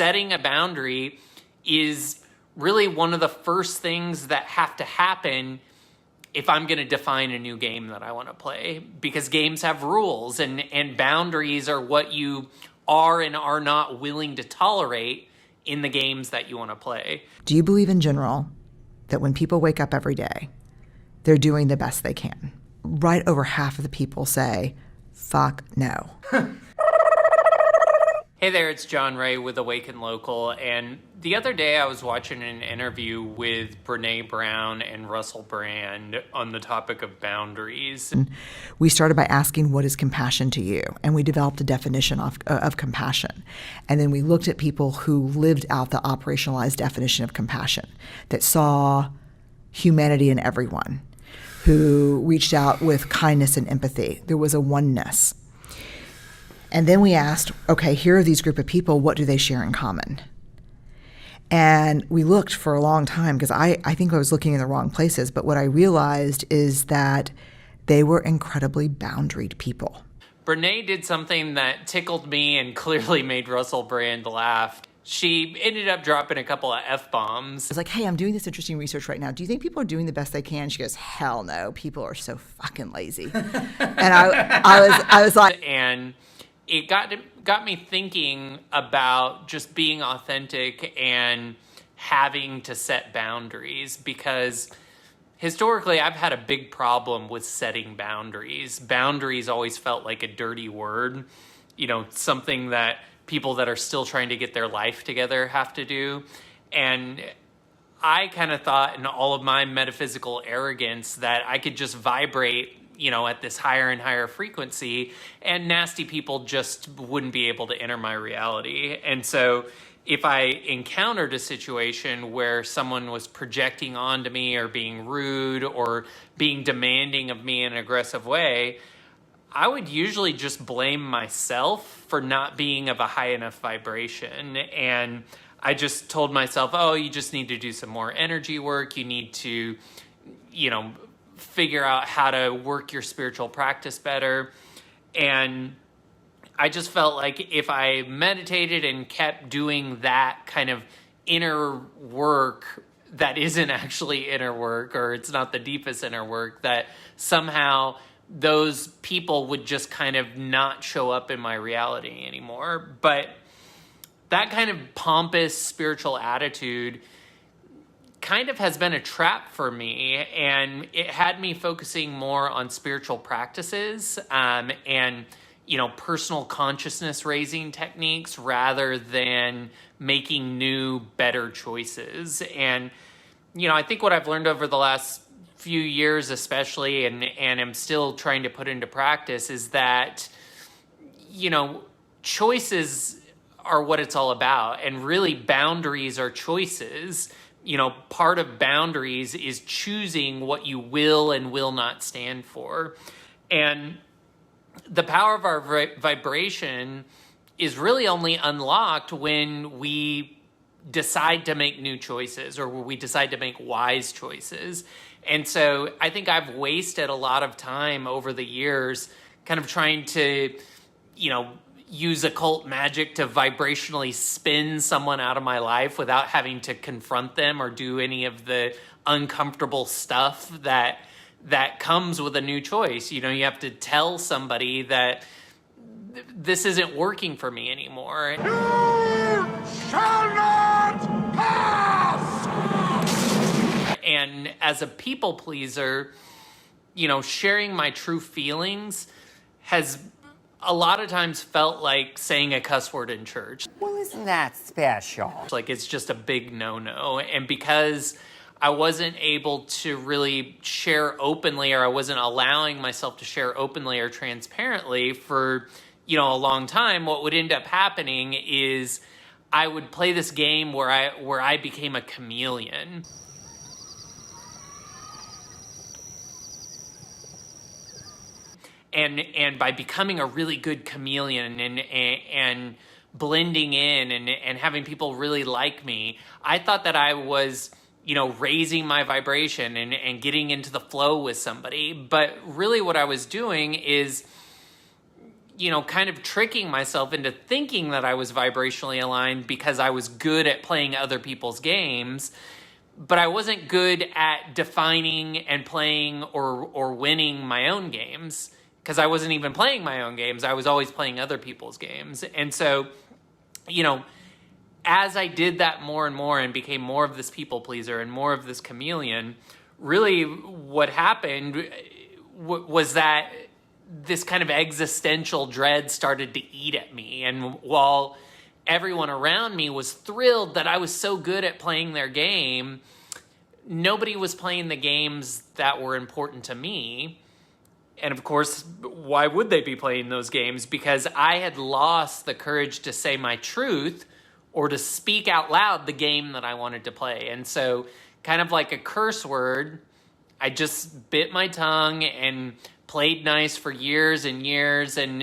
setting a boundary is really one of the first things that have to happen if I'm going to define a new game that I want to play, because games have rules, and boundaries are what you are and are not willing to tolerate in the games that you want to play. Do you believe in general that when people wake up every day, they're doing the best they can? Right over half of the people say, fuck no. Hey there, it's John Ray with Awaken Local, and the other day I was watching an interview with Brené Brown and Russell Brand on the topic of boundaries. We started by asking, what is compassion to you? And we developed a definition of compassion. And then we looked at people who lived out the operationalized definition of compassion, that saw humanity in everyone, who reached out with kindness and empathy. There was a oneness. And then we asked, okay, here are these group of people, what do they share in common? And we looked for a long time, because I think I was looking in the wrong places, but what I realized is that they were incredibly boundaried people. Brené did something that tickled me and clearly made Russell Brand laugh. She ended up dropping a couple of F-bombs. I was like, hey, I'm doing this interesting research right now. Do you think people are doing the best they can? She goes, hell no, people are so fucking lazy. And I was like... And it got me thinking about just being authentic and having to set boundaries, because historically I've had a big problem with setting boundaries. Boundaries always felt like a dirty word, something that people that are still trying to get their life together have to do. And I kind of thought, in all of my metaphysical arrogance, that I could just vibrate at this higher and higher frequency, and nasty people just wouldn't be able to enter my reality. And so if I encountered a situation where someone was projecting onto me or being rude or being demanding of me in an aggressive way, I would usually just blame myself for not being of a high enough vibration. And I just told myself, oh, you just need to do some more energy work. You need to, figure out how to work your spiritual practice better. And I just felt like if I meditated and kept doing that kind of inner work that isn't actually inner work, or it's not the deepest inner work, that somehow those people would just kind of not show up in my reality anymore. But that kind of pompous spiritual attitude kind of has been a trap for me, and it had me focusing more on spiritual practices and personal consciousness raising techniques rather than making new, better choices. And I think what I've learned over the last few years especially, and am still trying to put into practice, is that choices are what it's all about, and really boundaries are choices. Part of boundaries is choosing what you will and will not stand for. And the power of our vibration is really only unlocked when we decide to make new choices, or when we decide to make wise choices. And so I think I've wasted a lot of time over the years kind of trying to, use occult magic to vibrationally spin someone out of my life without having to confront them or do any of the uncomfortable stuff that comes with a new choice. You have to tell somebody that this isn't working for me anymore. You shall not pass! And as a people pleaser, sharing my true feelings has a lot of times felt like saying a cuss word in church. Well, isn't that special? Like, it's just a big no-no. And because I wasn't able to really share openly, or I wasn't allowing myself to share openly or transparently for, a long time, what would end up happening is I would play this game where I became a chameleon. And by becoming a really good chameleon and blending in and having people really like me, I thought that I was, raising my vibration and getting into the flow with somebody. But really what I was doing is, kind of tricking myself into thinking that I was vibrationally aligned because I was good at playing other people's games, but I wasn't good at defining and playing or winning my own games, because I wasn't even playing my own games. I was always playing other people's games. And so, as I did that more and more and became more of this people pleaser and more of this chameleon, really what happened was that this kind of existential dread started to eat at me. And while everyone around me was thrilled that I was so good at playing their game, nobody was playing the games that were important to me. And of course, why would they be playing those games? Because I had lost the courage to say my truth or to speak out loud the game that I wanted to play. And so, kind of like a curse word, I just bit my tongue and played nice for years and years, and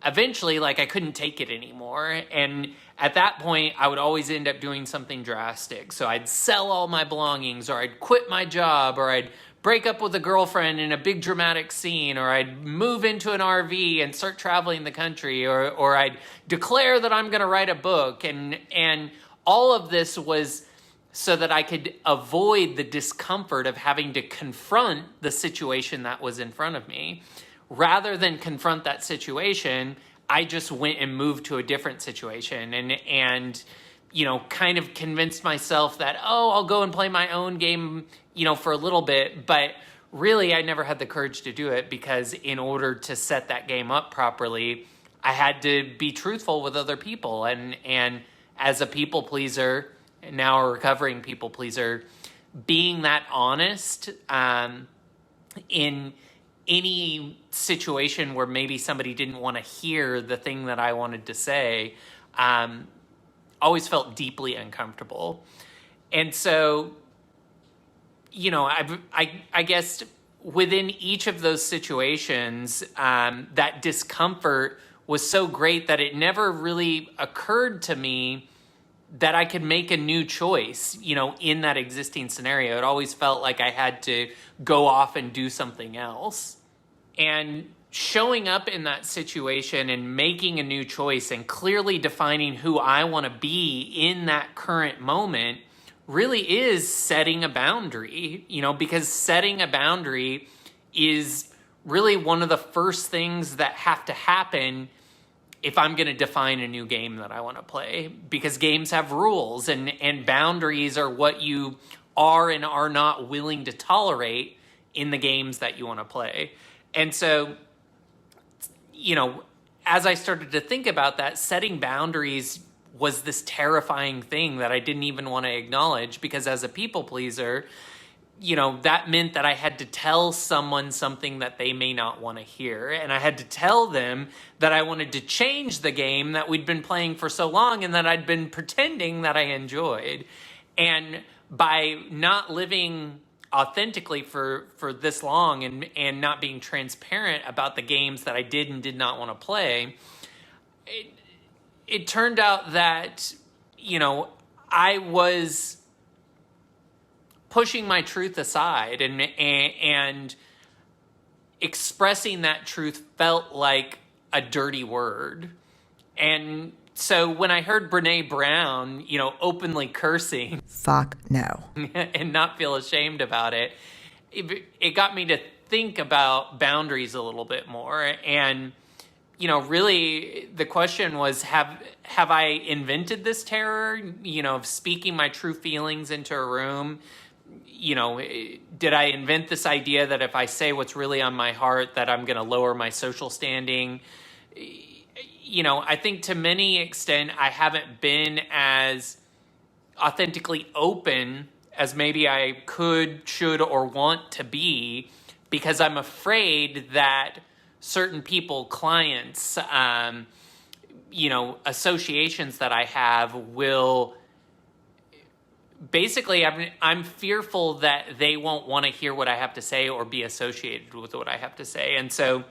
eventually, I couldn't take it anymore. And at that point, I would always end up doing something drastic. So I'd sell all my belongings, or I'd quit my job, or I'd break up with a girlfriend in a big dramatic scene, or I'd move into an RV and start traveling the country, or I'd declare that I'm going to write a book. And all of this was so that I could avoid the discomfort of having to confront the situation that was in front of me. Rather than confront that situation, I just went and moved to a different situation and kind of convinced myself that, I'll go and play my own game, for a little bit. But really, I never had the courage to do it, because in order to set that game up properly, I had to be truthful with other people. And as a people pleaser, and now a recovering people pleaser, being that honest in any situation where maybe somebody didn't want to hear the thing that I wanted to say, always felt deeply uncomfortable. And so, I guess within each of those situations, that discomfort was so great that it never really occurred to me that I could make a new choice, in that existing scenario. It always felt like I had to go off and do something else. And showing up in that situation and making a new choice and clearly defining who I want to be in that current moment really is setting a boundary, because setting a boundary is really one of the first things that have to happen if I'm going to define a new game that I want to play, because games have rules and boundaries are what you are and are not willing to tolerate in the games that you want to play. And so, as I started to think about that, setting boundaries was this terrifying thing that I didn't even want to acknowledge, because as a people pleaser, that meant that I had to tell someone something that they may not want to hear. And I had to tell them that I wanted to change the game that we'd been playing for so long and that I'd been pretending that I enjoyed. And by not living authentically for this long and not being transparent about the games that I did and did not want to play, it turned out that, I was pushing my truth aside and expressing that truth felt like a dirty word. And so when I heard Brené Brown, openly cursing, Fuck no. and not feel ashamed about it, it got me to think about boundaries a little bit more. And, really the question was, have I invented this terror, of speaking my true feelings into a room? Did I invent this idea that if I say what's really on my heart, that I'm going to lower my social standing? I think to many extent, I haven't been as authentically open as maybe I could, should, or want to be, because I'm afraid that certain people, clients, associations that I have will basically, I'm fearful that they won't want to hear what I have to say or be associated with what I have to say. And so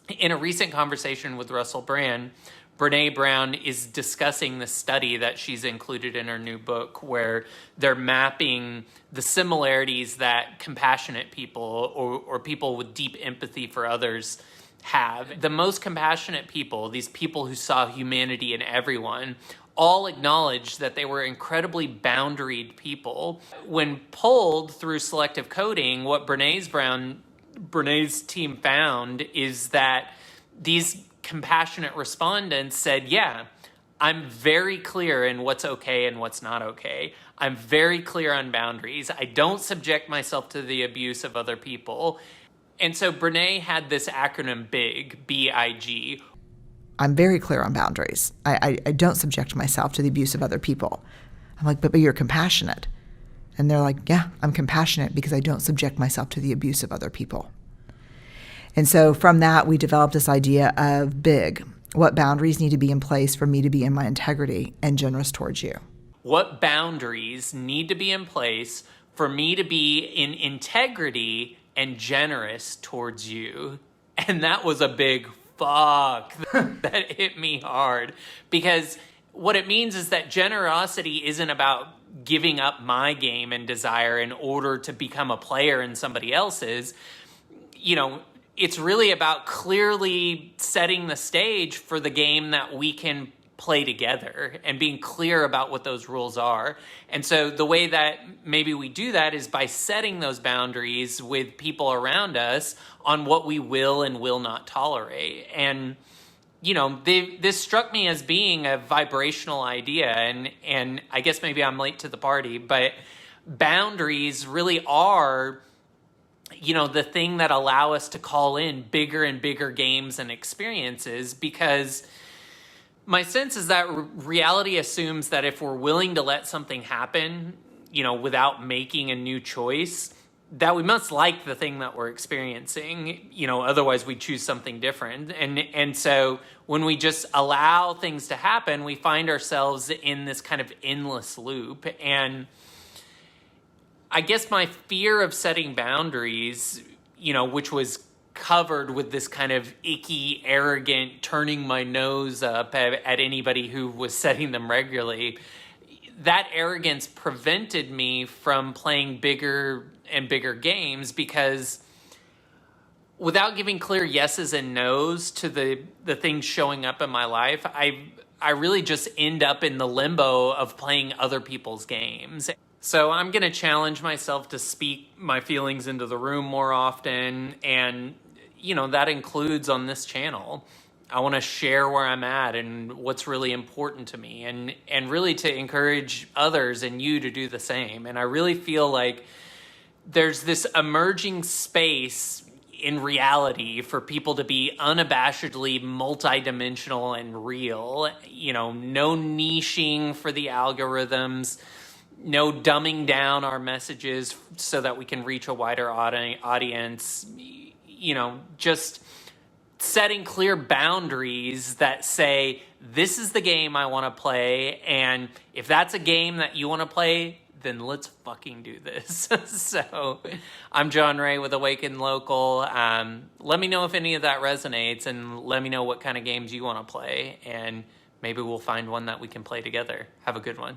in a recent conversation with Russell Brand, Brené Brown is discussing the study that she's included in her new book, where they're mapping the similarities that compassionate people or people with deep empathy for others have. The most compassionate people, these people who saw humanity in everyone, all acknowledged that they were incredibly boundaried people. When polled through selective coding, what Brené's team found is that these compassionate respondents said, yeah, I'm very clear in what's okay and what's not okay. I'm very clear on boundaries. I don't subject myself to the abuse of other people. And so Brené had this acronym BIG, B-I-G. I'm very clear on boundaries. I don't subject myself to the abuse of other people. I'm like, but you're compassionate. And they're like, yeah, I'm compassionate because I don't subject myself to the abuse of other people. And so from that, we developed this idea of BIG. What boundaries need to be in place for me to be in my integrity and generous towards you? What boundaries need to be in place for me to be in integrity and generous towards you? And that was a big fuck that hit me hard, because what it means is that generosity isn't about giving up my game and desire in order to become a player in somebody else's. It's really about clearly setting the stage for the game that we can play together and being clear about what those rules are. And so the way that maybe we do that is by setting those boundaries with people around us on what we will and will not tolerate. And, this struck me as being a vibrational idea. And I guess maybe I'm late to the party, but boundaries really are the thing that allow us to call in bigger and bigger games and experiences, because my sense is that reality assumes that if we're willing to let something happen, without making a new choice, that we must like the thing that we're experiencing, otherwise we choose something different. And so when we just allow things to happen, we find ourselves in this kind of endless loop. And I guess my fear of setting boundaries, which was covered with this kind of icky, arrogant, turning my nose up at anybody who was setting them regularly, that arrogance prevented me from playing bigger and bigger games, because without giving clear yeses and nos to the things showing up in my life, I really just end up in the limbo of playing other people's games. So I'm going to challenge myself to speak my feelings into the room more often. And, that includes on this channel. I want to share where I'm at and what's really important to me, and really to encourage others and you to do the same. And I really feel like there's this emerging space in reality for people to be unabashedly multidimensional and real. No niching for the algorithms, no dumbing down our messages so that we can reach a wider audience, just setting clear boundaries that say, this is the game I want to play, and if that's a game that you want to play, then let's fucking do this. So I'm John Ray with Awaken Local. Let me know if any of that resonates, and let me know what kind of games you want to play, and maybe we'll find one that we can play together. Have a good one.